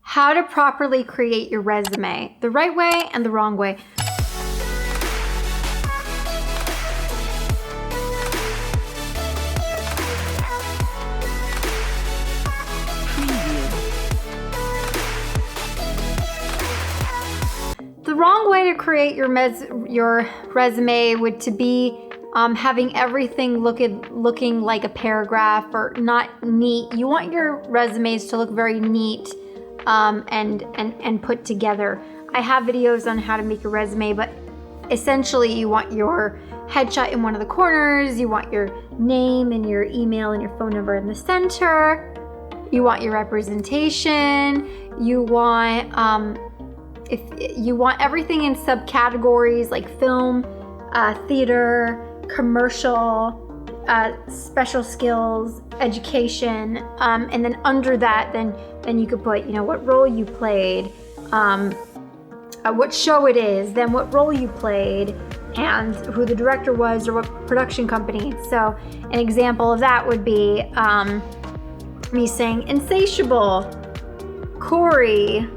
How to properly create your resume, the right way and the wrong way. The wrong way to create your resume would to be having everything looking like a paragraph or not neat. You want your resumes to look very neat and put together. I have videos on how to make a resume, but essentially you want your headshot in one of the corners, you want your name and your email and your phone number in the center, you want your representation, you want if you want everything in subcategories like film, theater, commercial, special skills, education, and then under that, then you could put, what role you played, what show it is, then what role you played, and who the director was or what production company. So an example of that would be me saying Insatiable, Corey,